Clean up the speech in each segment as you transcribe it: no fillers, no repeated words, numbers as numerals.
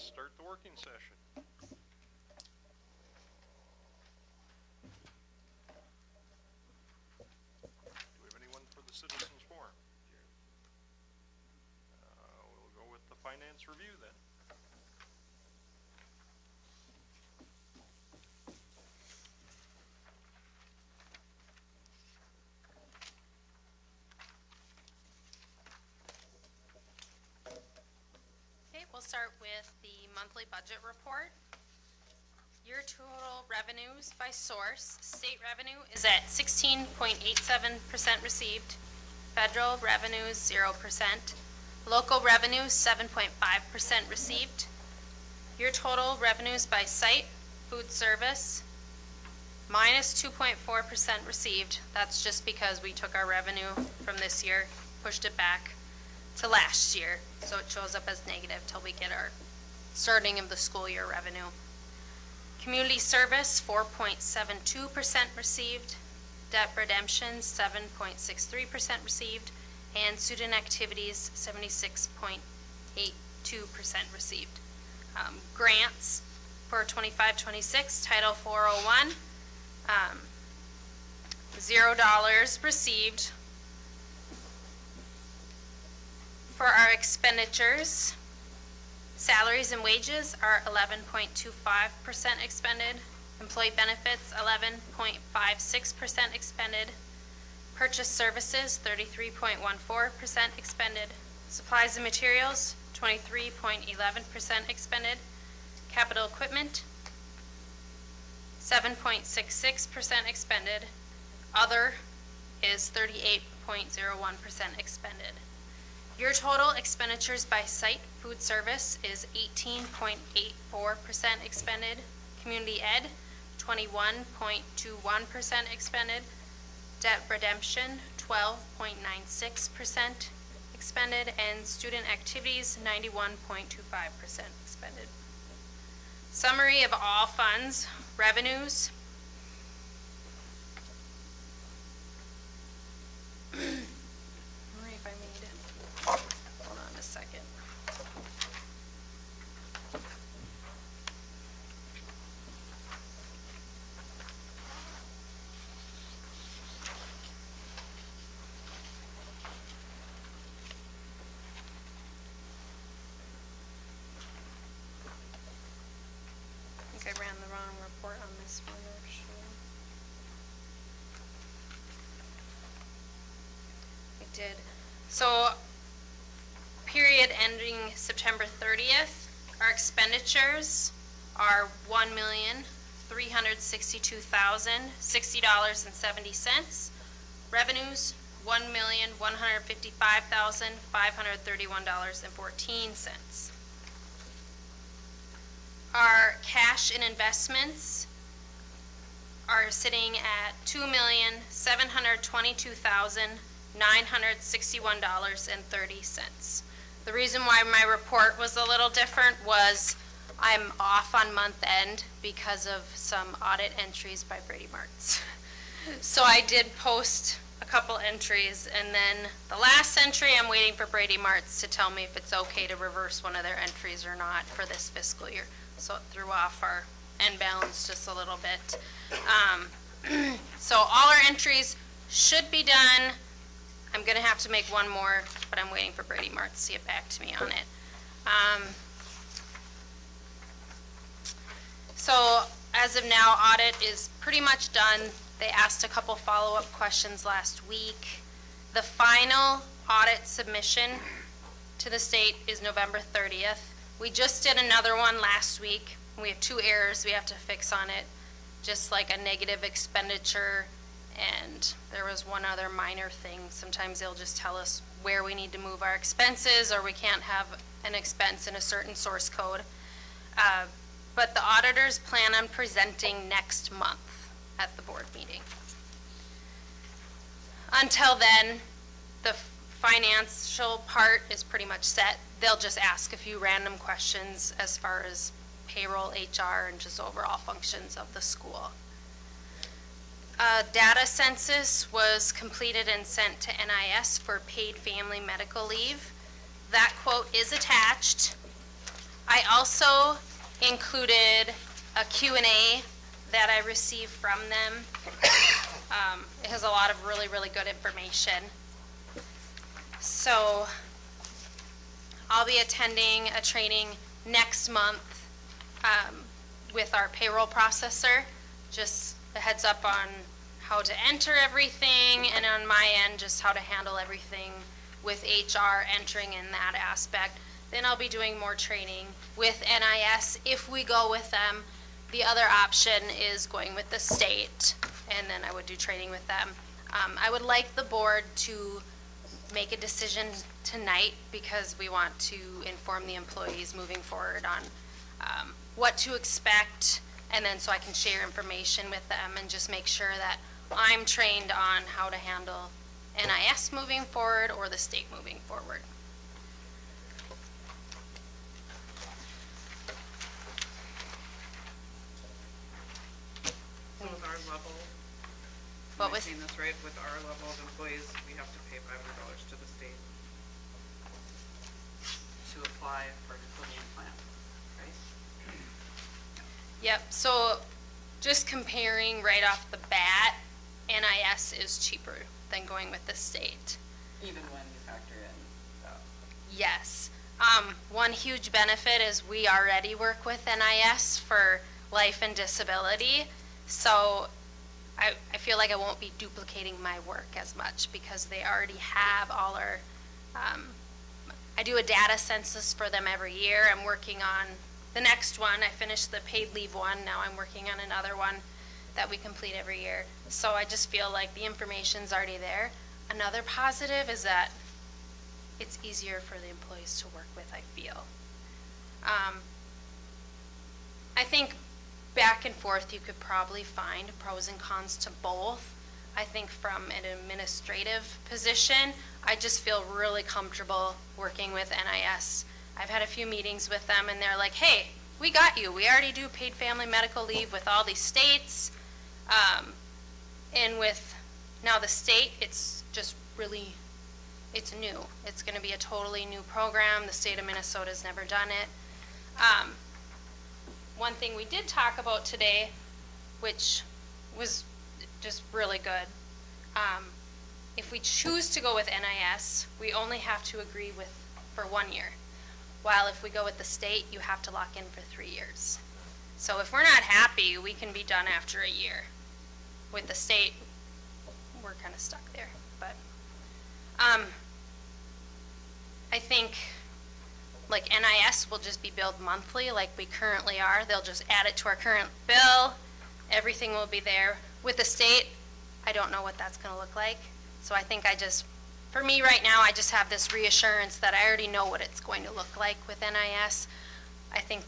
start the working session. Do we have anyone for the citizens forum? We'll go with the finance review then. We'll start with the monthly budget report. Your total revenues by source. State revenue is at 16.87% received. Federal revenues 0%. Local revenues 7.5% received. Your total revenues by site. Food service minus 2.4% received. That's just because we took our revenue from this year, pushed it back to last year, so it shows up as negative till we get our starting of the school year revenue. Community service 4.72% received, debt redemption 7.63% received, and student activities 76.82% received. Grants for 25-26 Title 401, $0 received. For our expenditures, salaries and wages are 11.25% expended. Employee benefits 11.56% expended. Purchase services 33.14% expended. Supplies and materials 23.11% expended. Capital equipment 7.66% expended. Other is 38.01% expended. Your total expenditures by site. Food service is 18.84% expended. Community ed, 21.21% expended. Debt redemption, 12.96% expended. And student activities, 91.25% expended. Summary of all funds. Revenues. Hold on a second. I think I ran the wrong report on this one actually. I did. So period ending September 30th, our expenditures are $1,362,060.70. Revenues $1,155,531.14. Our cash and investments are sitting at $2,722,961.30. The reason why my report was a little different was I'm off on month end because of some audit entries by Brady Martz. So I did post a couple entries, and then the last entry I'm waiting for Brady Martz to tell me if it's okay to reverse one of their entries or not for this fiscal year. So it threw off our end balance just a little bit. So all our entries should be done. I'm going to have to make one more, but I'm waiting for Brady Martz to get back to me on it. So as of now, audit is pretty much done. They asked a couple follow-up questions last week. The final audit submission to the state is November 30th. We just did another one last week. We have 2 errors we have to fix on it, just like a negative expenditure, and there was one other minor thing. Sometimes they'll just tell us where we need to move our expenses, or we can't have an expense in a certain source code. But the auditors plan on presenting next month at the board meeting. Until then, the financial part is pretty much set. They'll just ask a few random questions as far as payroll, HR, and just overall functions of the school. Data census was completed and sent to NIS for paid family medical leave. That quote is attached. I I also included a Q&A that I received from them. It has a lot of really, really good information. So I'll be attending a training next month with our payroll processor. Just a heads up on how to enter everything, and on my end, just how to handle everything with HR entering in that aspect. Then I'll be doing more training with NIS if we go with them. The other option is going with the state, and then I would do training with them. I would like the board to make a decision tonight because we want to inform the employees moving forward on what to expect, and then so I can share information with them and just make sure that I'm trained on how to handle NIS moving forward or the state moving forward. So with our level, What am I was- seeing this right? With our level of employees, we have to pay $500 to the state to apply for an equivalent plan, right? Yep, so just comparing right off the bat, NIS is cheaper than going with the state. Even when you factor in that. Yes. One huge benefit is we already work with NIS for life and disability, so I feel like I won't be duplicating my work as much because they already have all our, I do a data census for them every year. I'm working on the next one. I finished the paid leave one. Now I'm working on another one that we complete every year. So I just feel like the information's already there. Another positive is that it's easier for the employees to work with, I feel. I think back and forth you could probably find pros and cons to both. I think from an administrative position, I just feel really comfortable working with NIS. I've had a few meetings with them and they're like, hey, we got you. We already do paid family medical leave with all these states. And with now the state, it's just really, it's new. It's going to be a totally new program. The state of Minnesota's never done it. One thing we did talk about today, which was just really good, if we choose to go with NIS, we only have to agree with for 1 year. While if we go with the state, you have to lock in for 3 years. So if we're not happy, we can be done after a year. With the state, we're kind of stuck there. But I think like NIS will just be billed monthly like we currently are. They'll just add it to our current bill. Everything will be there. With the state, I don't know what that's going to look like. So I think for me right now, I just have this reassurance that I already know what it's going to look like with NIS. I think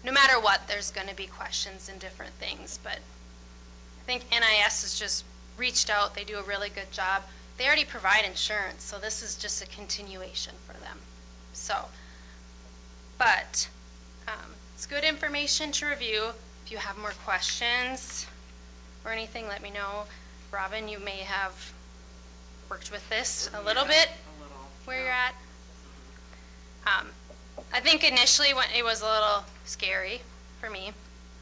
no matter what, there's going to be questions and different things. But I think NIS has just reached out. They do a really good job. They already provide insurance, so this is just a continuation for them. So, but it's good information to review. If you have more questions or anything, let me know. Robin, you may have worked with this a little bit where you're at. I think initially when it was a little scary for me.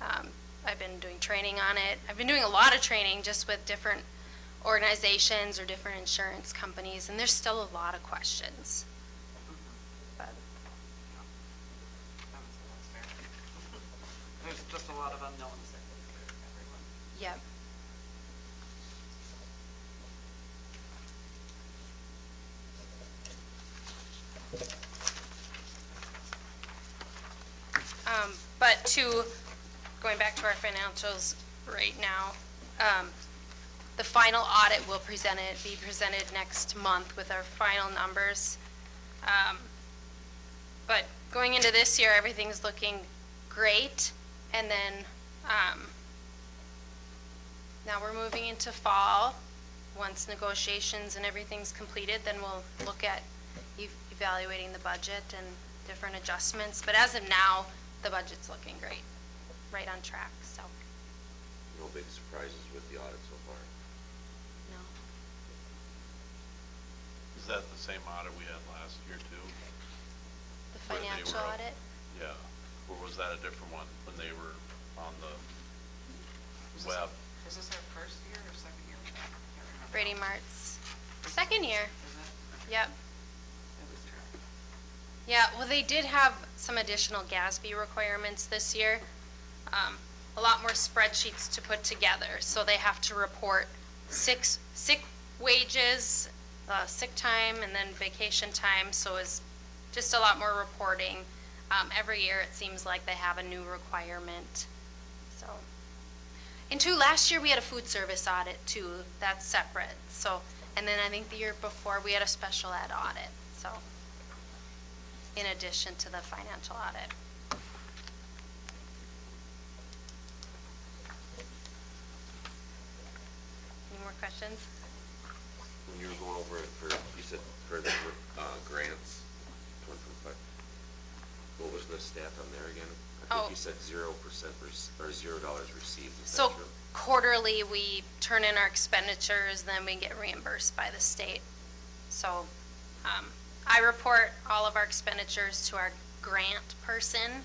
I've been doing training on it. I've been doing a lot of training just with different organizations or different insurance companies, and there's still a lot of questions. But There's just a lot of unknowns there for everyone. yep. But going back to our financials right now, the final audit will be presented next month with our final numbers. But going into this year, everything's looking great. And then now we're moving into fall. Once negotiations and everything's completed, then we'll look at evaluating the budget and different adjustments. But as of now, the budget's looking great, right on track, so. No big surprises with the audit so far? No. Is that the same audit we had last year too? The Where they financial were- audit? Yeah. is that a different one when they were on the Was web? Is this our first year or second year? I can't remember. Brady Mart's second year. Is it? Okay. Yep. I lose track. Yeah, well, they did have some additional GASB requirements this year. A lot more spreadsheets to put together, so they have to report sick wages, sick time, and then vacation time, so it's just a lot more reporting. Every year it seems like they have a new requirement, so. And two, last year we had a food service audit too, that's separate, so, and then I think the year before we had a special ed audit, so, in addition to the financial audit. Any more questions? When you were going over it for, you said for the grants, 2025, what was the stat on there again? I think you said 0% or $0 received, is that So true? quarterly, we turn in our expenditures, then we get reimbursed by the state. So I report all of our expenditures to our grant person,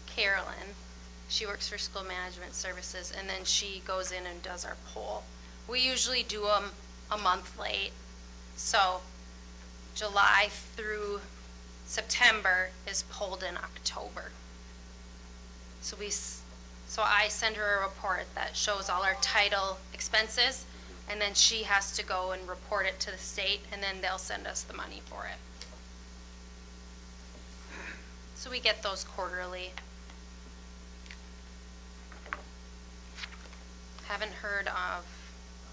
Carolyn. She works for School Management Services, and then she goes in and does our poll. We usually do them a month late. So July through September is polled in October. So I send her a report that shows all our title expenses, and then she has to go and report it to the state, and then they'll send us the money for it. So we get those quarterly. Haven't heard of,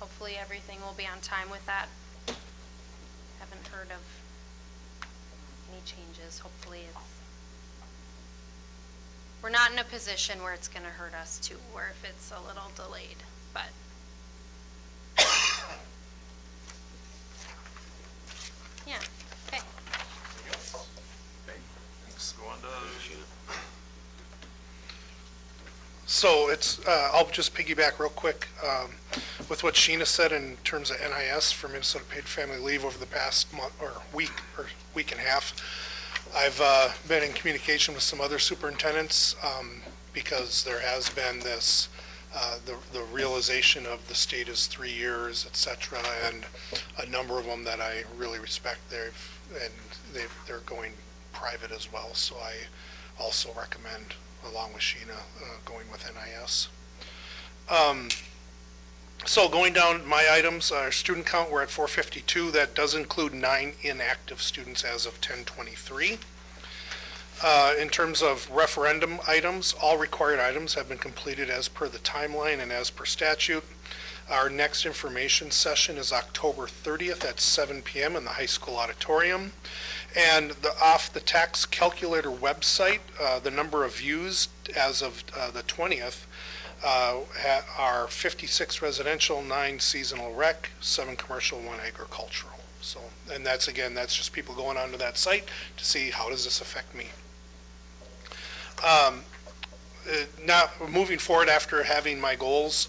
hopefully everything will be on time with that. Haven't heard of any changes. Hopefully we're not in a position where it's going to hurt us too, or if it's a little delayed, but. Yeah, okay. Anything else? Okay, thanks. Go on to So it's, I'll just piggyback real quick with what Sheena said in terms of NIS for Minnesota Paid Family Leave over the past month or week and a half. I've been in communication with some other superintendents because there has been this, the realization of the state is 3 years, et cetera, and a number of them that I really respect, they're going private as well. So I also recommend, along with Sheena, going with NIS. So going down my items, our student count, we're at 452. That does include 9 inactive students as of 10/23. In terms of referendum items, all required items have been completed as per the timeline and as per statute. Our next information session is October 30th at 7 p.m. in the high school auditorium. And off the tax calculator website, the number of views as of the 20th are 56 residential, 9 seasonal rec, 7 commercial, 1 agricultural. So, and that's, again, that's just people going onto that site to see how does this affect me. Now, moving forward after having my goals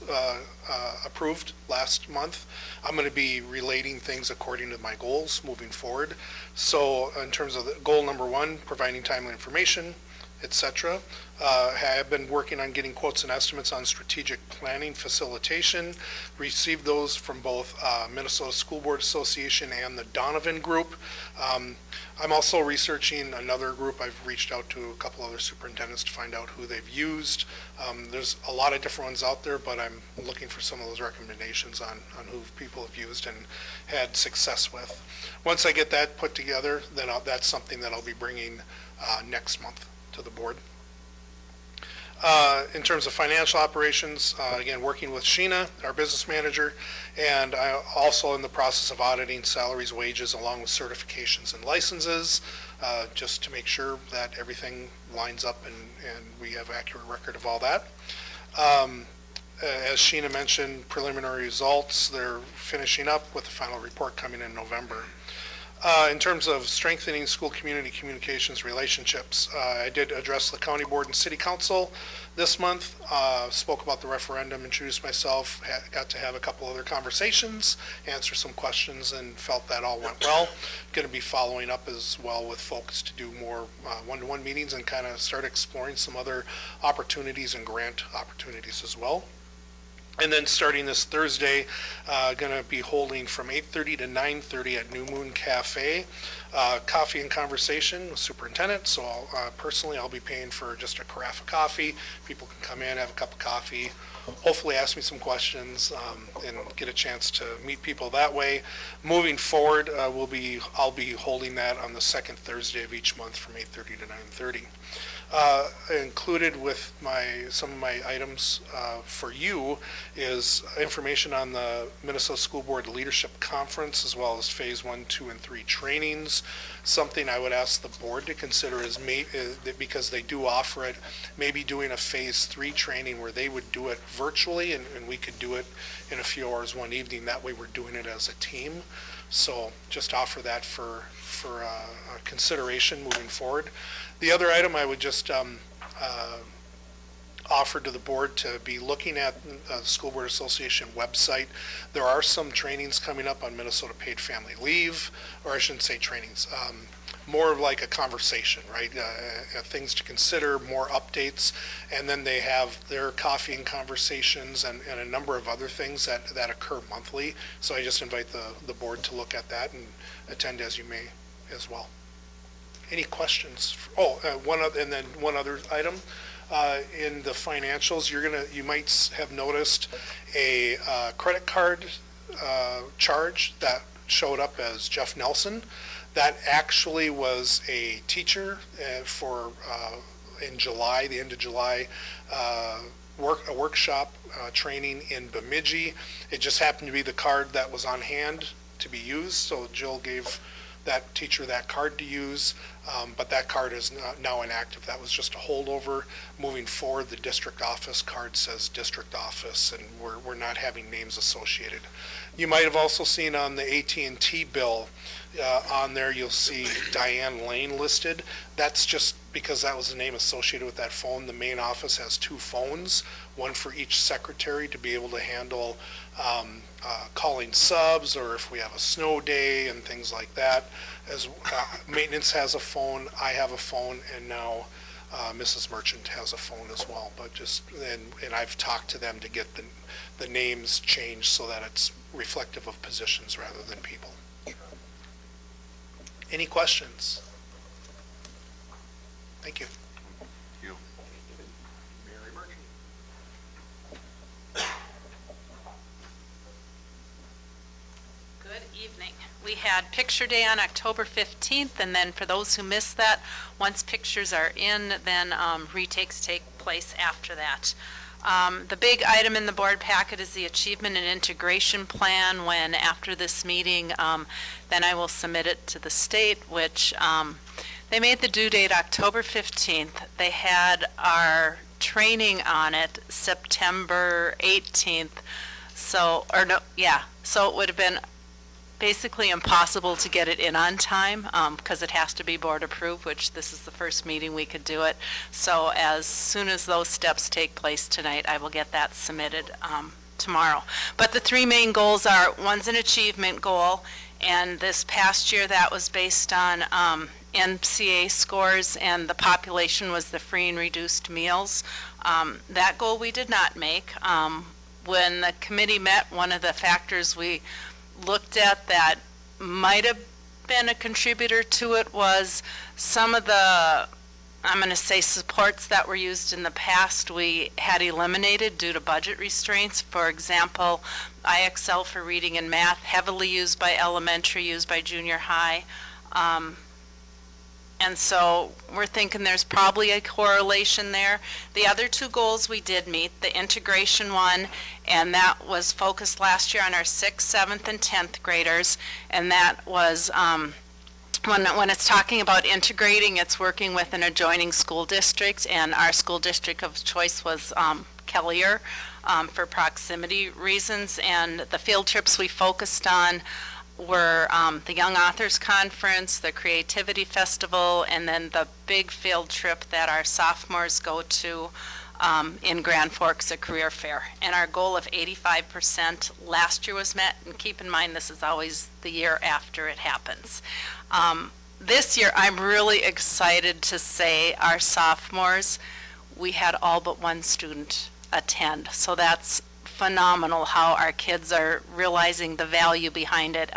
approved last month, I'm going to be relating things according to my goals moving forward. So in terms of the goal number 1, providing timely information, etc. Have been working on getting quotes and estimates on strategic planning facilitation. Received those from both Minnesota School Board Association and the Donovan Group. I'm also researching another group. I've reached out to a couple other superintendents to find out who they've used. There's a lot of different ones out there, but I'm looking for some of those recommendations on who people have used and had success with. Once I get that put together, then that's something that I'll be bringing next month to the board. In terms of financial operations, again, working with Sheena, our business manager, and I also in the process of auditing salaries, wages, along with certifications and licenses, just to make sure that everything lines up and we have accurate record of all that. As Sheena mentioned, preliminary results, they're finishing up with the final report coming in November. In terms of strengthening school community communications relationships, I did address the county board and city council this month, spoke about the referendum, introduced myself, got to have a couple other conversations, answer some questions, and felt that all went well. Going to be following up as well with folks to do more one-to-one meetings and kind of start exploring some other opportunities and grant opportunities as well. And then starting this Thursday, going to be holding from 8:30 to 9:30 at New Moon Cafe, coffee and conversation with superintendent. So personally, I'll be paying for just a carafe of coffee. People can come in, have a cup of coffee, hopefully ask me some questions, and get a chance to meet people that way. Moving forward, I'll be holding that on the second Thursday of each month from 8:30 to 9:30. Included with some of my items for you is information on the Minnesota School Board Leadership Conference, as well as Phase 1, 2, and 3 trainings. Something I would ask the board to consider is because they do offer it, maybe doing a Phase 3 training where they would do it virtually and we could do it in a few hours one evening. That way we're doing it as a team. So just offer that for consideration moving forward. The other item I would just offer to the board to be looking at the School Board Association website. There are some trainings coming up on Minnesota paid family leave, or I shouldn't say trainings, more of like a conversation, right? Things to consider, more updates, and then they have their coffee and conversations and a number of other things that occur monthly. So I just invite the board to look at that and attend as you may as well. Any questions? One other item. In the financials, you might have noticed a credit card charge that showed up as Jeff Nelson. That actually was a teacher in July, the end of July, a workshop training in Bemidji. It just happened to be the card that was on hand to be used, so Jill gave that teacher that card to use, but that card is now inactive. That was just a holdover. Moving forward, the district office card says district office, and we're not having names associated. You might have also seen on the AT&T bill, on there you'll see Diane Lane listed. That's just because that was the name associated with that phone. The main office has 2 phones, one for each secretary to be able to handle calling subs, or if we have a snow day and things like that. As maintenance has a phone, I have a phone, and now Mrs. Merchant has a phone as well. But and I've talked to them to get the names changed so that it's reflective of positions rather than people. Any questions? Thank you. You. Mary Merchant. Good evening. We had Picture Day on October 15th, and then for those who missed that, once pictures are in, then retakes take place after that. The big item in the board packet is the Achievement and Integration Plan. When after this meeting, then I will submit it to the state, which they made the due date October 15th. They had our training on it September 18th. So it would have been basically impossible to get it in on time because it has to be board approved, which this is the first meeting we could do it. So as soon as those steps take place tonight, I will get that submitted tomorrow. But the 3 main goals are, one's an achievement goal, and this past year that was based on NCA scores, and the population was the free and reduced meals. That goal we did not make. When the committee met, one of the factors we looked at that might have been a contributor to it was some of the, I'm going to say, supports that were used in the past we had eliminated due to budget restraints. For example, IXL for reading and math, heavily used by elementary, used by junior high. And so we're thinking there's probably a correlation there. The other 2 goals we did meet, the integration one, and that was focused last year on our 6th, 7th, and 10th graders. And that was, when it's talking about integrating, it's working with an adjoining school district, and our school district of choice was Kellier for proximity reasons. And the field trips we focused on were the Young Authors Conference, the Creativity Festival, and then the big field trip that our sophomores go to in Grand Forks, a career fair. And our goal of 85% last year was met, and keep in mind this is always the year after it happens. This year I'm really excited to say our sophomores, we had all but one student attend. So that's phenomenal how our kids are realizing the value behind it.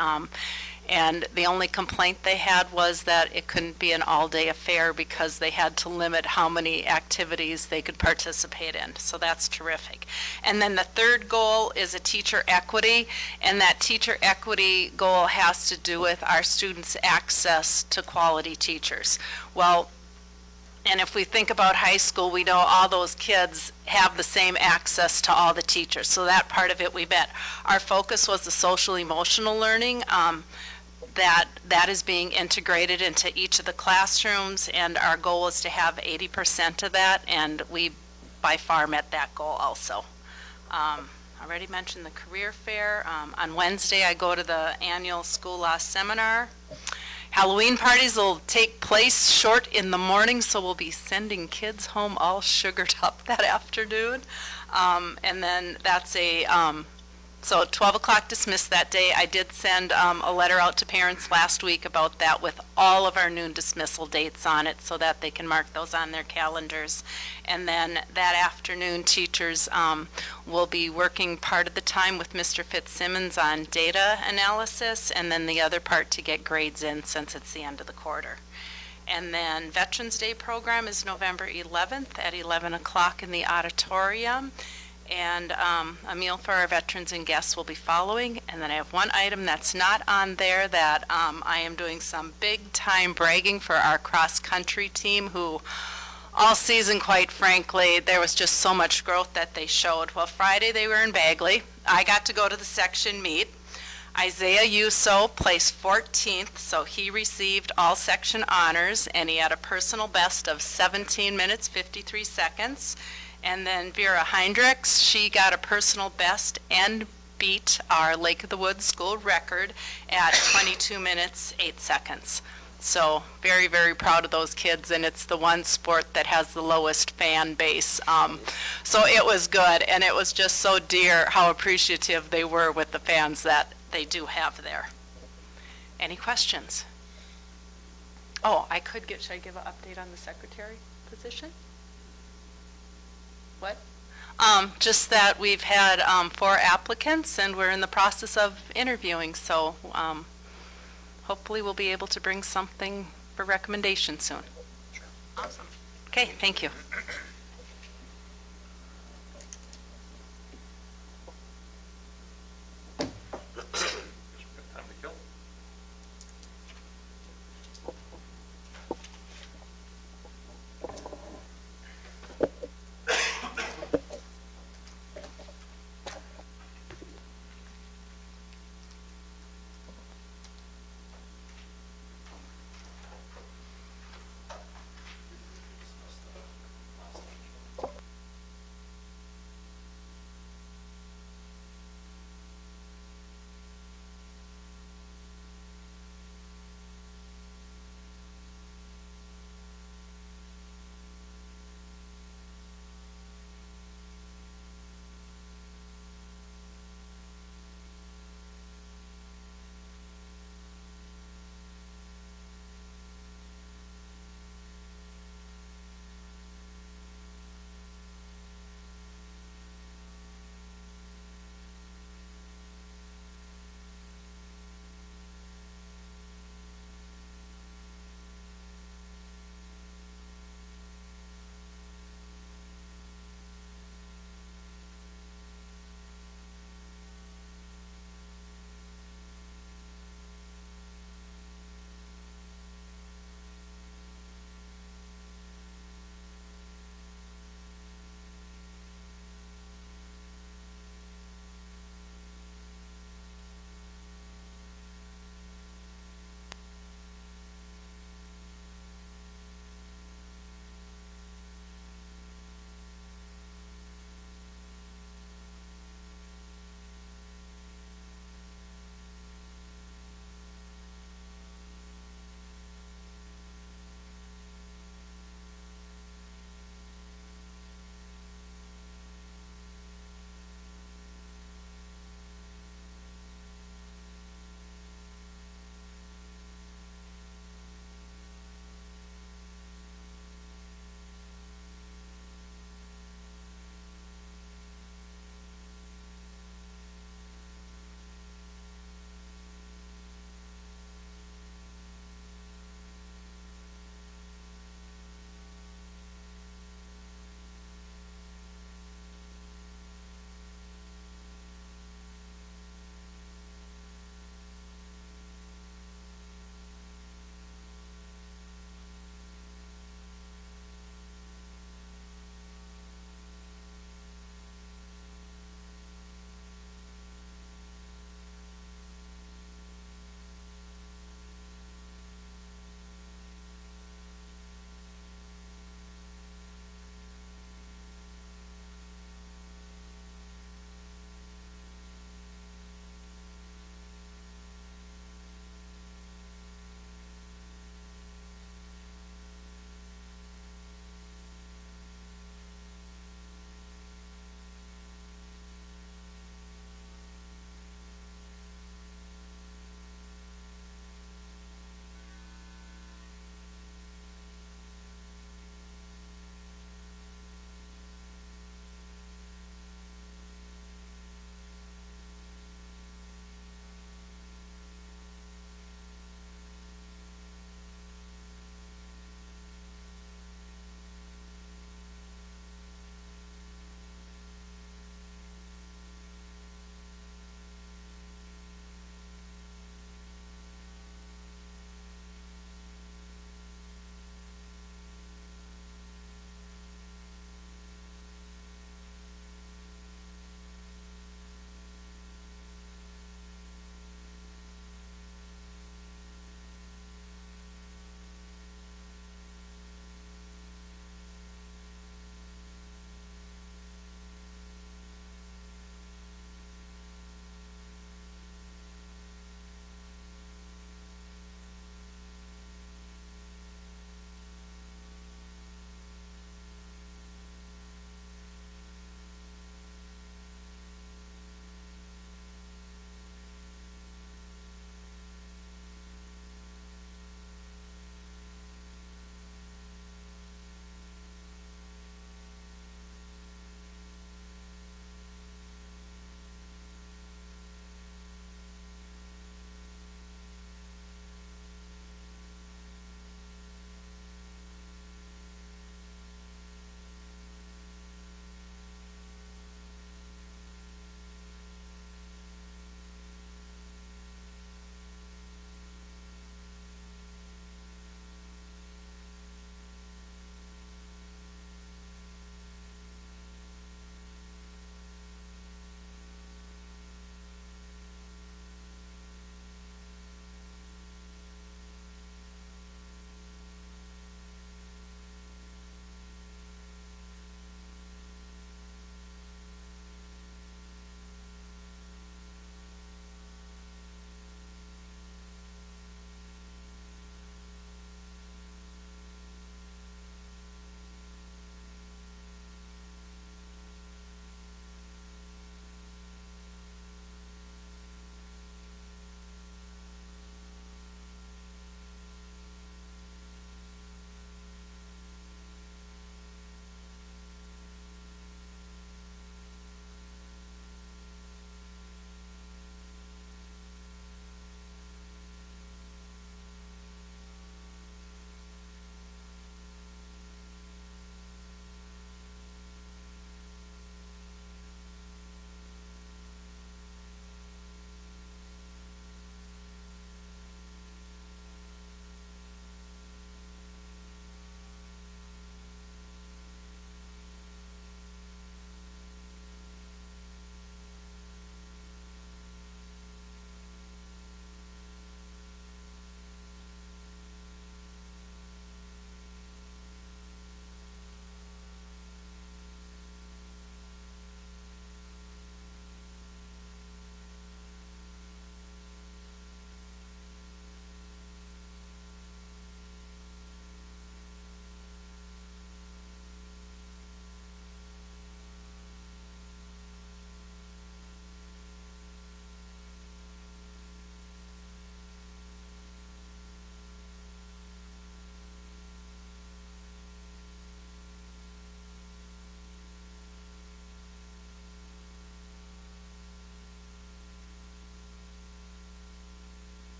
And the only complaint they had was that it couldn't be an all-day affair because they had to limit how many activities they could participate in. So that's terrific. And then the third goal is a teacher equity, and that teacher equity goal has to do with our students' access to quality teachers. Well, and if we think about high school, we know all those kids have the same access to all the teachers. So that part of it we met. Our focus was the social emotional learning. That is being integrated into each of the classrooms, and our goal is to have 80% of that, and we by far met that goal also. I already mentioned the career fair. On Wednesday I go to the annual school law seminar. Halloween parties will take place short in the morning, so we'll be sending kids home all sugared up that afternoon. And then that's so 12 o'clock dismissed that day. I did send a letter out to parents last week about that with all of our noon dismissal dates on it so that they can mark those on their calendars. And then that afternoon, teachers will be working part of the time with Mr. Fitzsimmons on data analysis, and then the other part to get grades in since it's the end of the quarter. And then Veterans Day program is November 11th at 11 o'clock in the auditorium. And a meal for our veterans and guests will be following. And then I have one item that's not on there that I am doing some big time bragging for our cross-country team, who all season, quite frankly, there was just so much growth that they showed. Well, Friday they were in Bagley. I got to go to the section meet. Isaiah Yuso placed 14th, so he received all section honors, and he had a personal best of 17 minutes, 53 seconds. And then Vera Heinrichs, she got a personal best and beat our Lake of the Woods school record at 22 minutes, 8 seconds. So very, very proud of those kids, and it's the one sport that has the lowest fan base. So it was good, and it was just so dear how appreciative they were with the fans that they do have there. Any questions? Oh, should I give an update on the secretary position? What? Just that we've had 4 applicants and we're in the process of interviewing, so hopefully we'll be able to bring something for recommendation soon. Awesome. Okay, thank you. Time to kill.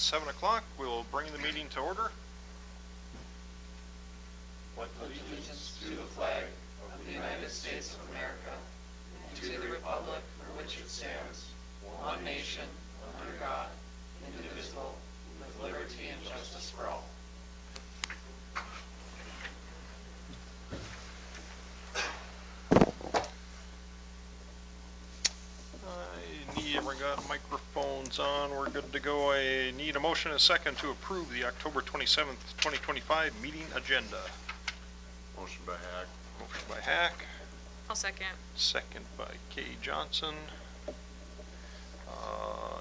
7 o'clock. We'll bring the meeting to order. We got microphones on. We're good to go. I need a motion and a second to approve the October 27th, 2025 meeting agenda. Motion by Hack. Motion by Hack, I'll second. second by Kay Johnson.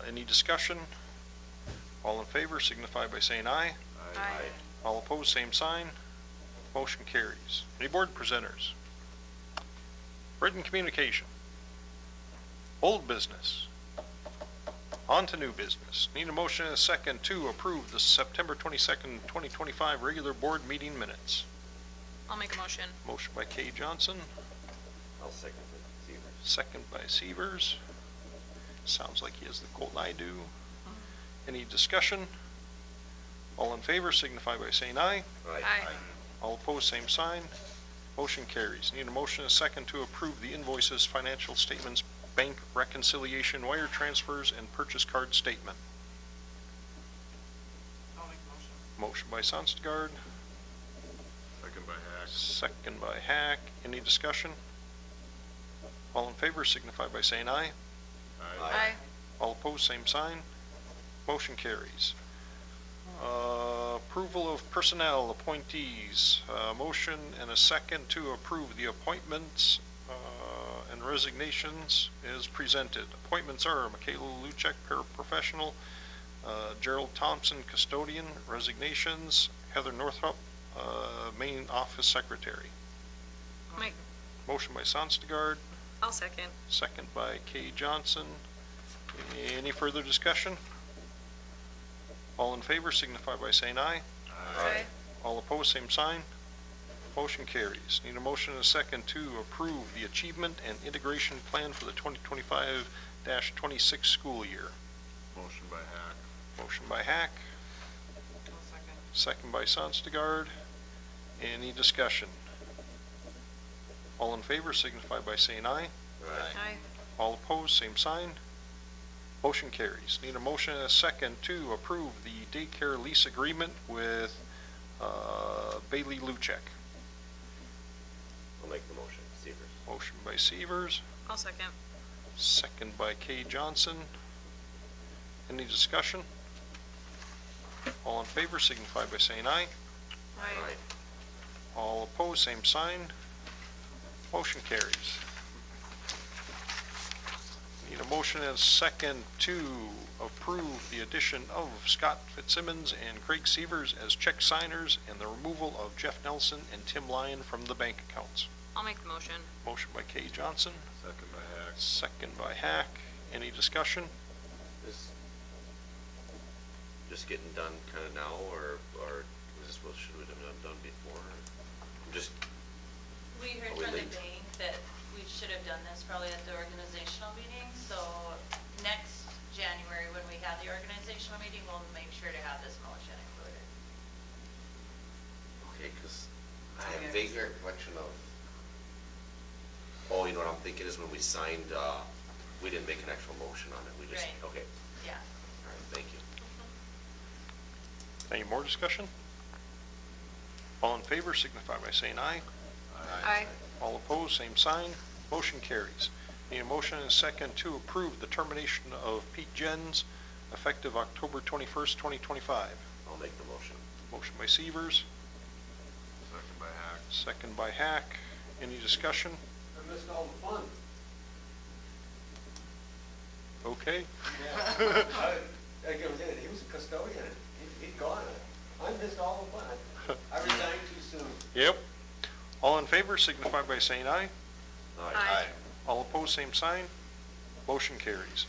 Any discussion? All in favor signify by saying aye. Aye. All opposed, same sign. Motion carries. Any board presenters? Written communication. Old business. On to new business. Need a motion and a second to approve the September 22nd, 2025 regular board meeting minutes. I'll make a motion. Motion by Kay Johnson, I'll second it. second by Severs. Sounds like he has the cold I do. Any discussion? All in favor signify by saying aye. Aye. All opposed, same sign. Motion carries. Need a motion and a second to approve the invoices, financial statements, bank reconciliation, wire transfers, and purchase card statement. I'll make a motion. Motion by Sonstegard, Second by Hack. second by Hack. Any discussion? All in favor signify by saying aye. Aye. All opposed, same sign. Motion carries. Approval of personnel appointees. Motion and a second to approve the appointments and resignations is presented. Appointments are Michaela Luchek, paraprofessional, Gerald Thompson, custodian. Resignations, Heather Northup, main office secretary. Make. Motion by Sonstegard, I'll second. second by Kay Johnson. Any further discussion? All in favor signify by saying aye. Aye. All opposed, same sign. Motion carries. Need a motion and a second to approve the achievement and integration plan for the 2025-26 school year. Motion by Hack. Motion by Hack, I'll second. second by Sonstegard. Any discussion? All in favor signify by saying aye. Aye. All opposed, same sign. Motion carries. Need a motion and a second to approve the daycare lease agreement with Bailey Luchek. I'll make the motion. Severs. Motion by Severs, I'll second. second by Kay Johnson. Any discussion? All in favor signify by saying aye. Aye. All opposed, same sign. Motion carries. Need a motion and a second to approve the addition of Scott Fitzsimmons and Craig Severs as check signers and the removal of Jeff Nelson and Tim Lyon from the bank accounts. I'll make the motion. Motion by Kay Johnson, Second by Hack. second by Hack. Any discussion? This just getting done kind of now, or was this what should we have done before? I'm just, We heard Are we from the late? bank that we should have done this probably at the organizational meeting, so next January, when we have the organizational meeting, we'll make sure to have this motion included. okay, because I have vague recollection of, oh, you know what I'm thinking is when we signed, we didn't make an actual motion on it, we just, Right. okay, Yeah. all right, thank you. Any more discussion? All in favor signify by saying aye. Aye. All opposed, same sign. Motion carries. Need a motion and a second to approve the termination of Pete Jens effective October 21st, 2025. I'll make the motion. Motion by Severs, Second by Hack. second by Hack. Any discussion? I missed all the fun. Okay. Yeah. Like I was saying, he was a custodian. He'd gone. I missed all the fun. I resigned too soon. Yep. All in favor signify by saying aye. Aye. All opposed, same sign. Motion carries.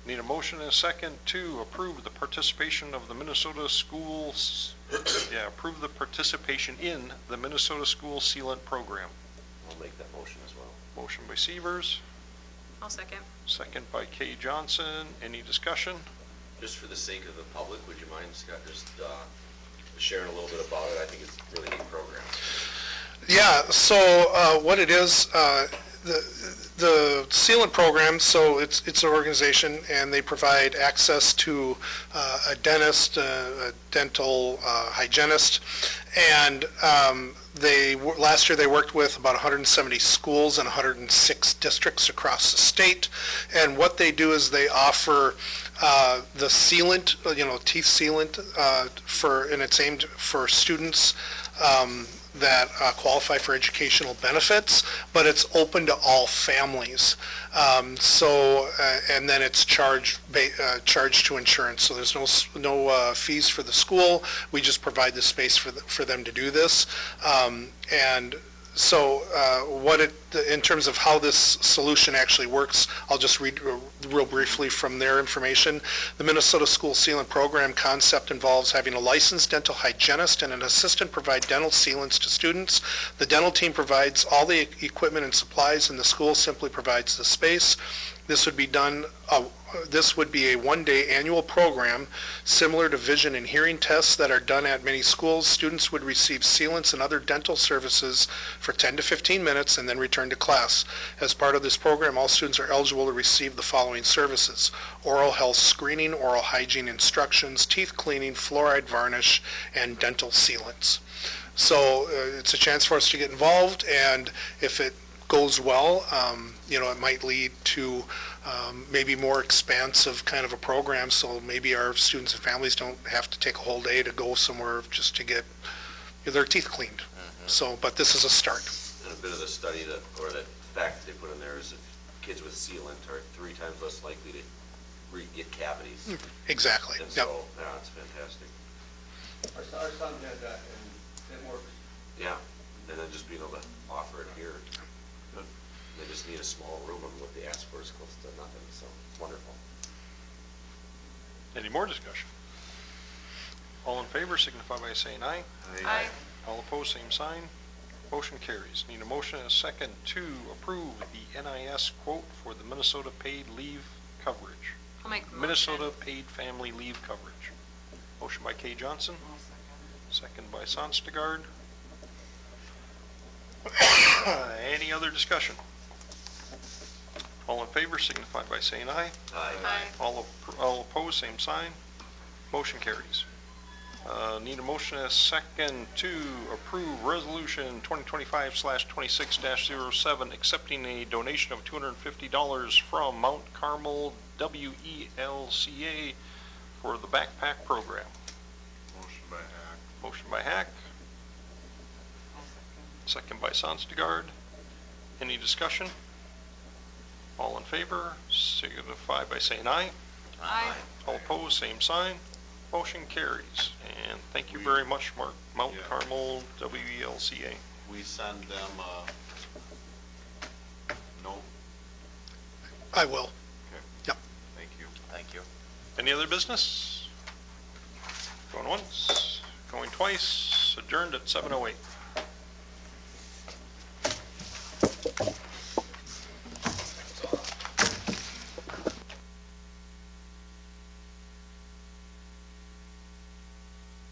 Need a motion and a second to approve the participation of the Minnesota schools, approve the participation in the Minnesota School Sealant Program. I'll make that motion as well. Motion by Severs, I'll second. second by Kay Johnson. Any discussion? Just for the sake of the public, would you mind, Scott, just sharing a little bit about it? I think it's a really neat program. Yeah, so what it is, the Sealant program, so it's an organization, and they provide access to a dentist, a dental hygienist, and last year they worked with about 170 schools and 106 districts across the state, and what they do is they offer the sealant, teeth sealant, and it's aimed for students that qualify for educational benefits, but it's open to all families. And then it's charged to insurance. So there's no fees for the school. We just provide the space for them to do this. And so in terms of how this solution actually works, I'll just read real briefly from their information. The Minnesota School Sealant Program concept involves having a licensed dental hygienist and an assistant provide dental sealants to students. The dental team provides all the equipment and supplies, and the school simply provides the space. This would be a one-day annual program similar to vision and hearing tests that are done at many schools. Students would receive sealants and other dental services for 10 to 15 minutes and then return to class. As part of this program, all students are eligible to receive the following services: oral health screening, oral hygiene instructions, teeth cleaning, fluoride varnish, and dental sealants. So it's a chance for us to get involved, and if it goes well, it might lead to maybe more expansive kind of a program, so maybe our students and families don't have to take a whole day to go somewhere just to get their teeth cleaned. So, but this is a start. And a bit of the study the fact that they put in there is that kids with sealant are 3 times less likely to get cavities. Exactly. And so, yeah, it's fantastic. Our son did that, and it works. Yeah, and then just being able to offer it here. They just need a small room, and what they ask for is close to nothing, so it's wonderful. Any more discussion? All in favor signify by saying aye. Aye. All opposed, same sign. Motion carries. Need a motion and a second to approve the NIS quote for the Minnesota paid leave coverage. I'll make the motion. Minnesota paid family leave coverage. Motion by Kay Johnson, second by Sonstegard. Any other discussion? All in favor signify by saying aye. Aye. All opposed, same sign. Motion carries. Need a motion and a second to approve Resolution 2025/26-07, accepting a donation of $250 from Mount Carmel WELCA for the backpack program. Motion by Hack. Motion by Hack, second by Sonstegard. Any discussion? All in favor signify by saying aye. Aye. All opposed, same sign. Motion carries. And thank you very much, Mount Carmel WELCA. We send them note. I will. Okay. Yep. Thank you. Thank you. Any other business? Going once, going twice, adjourned at 7:08.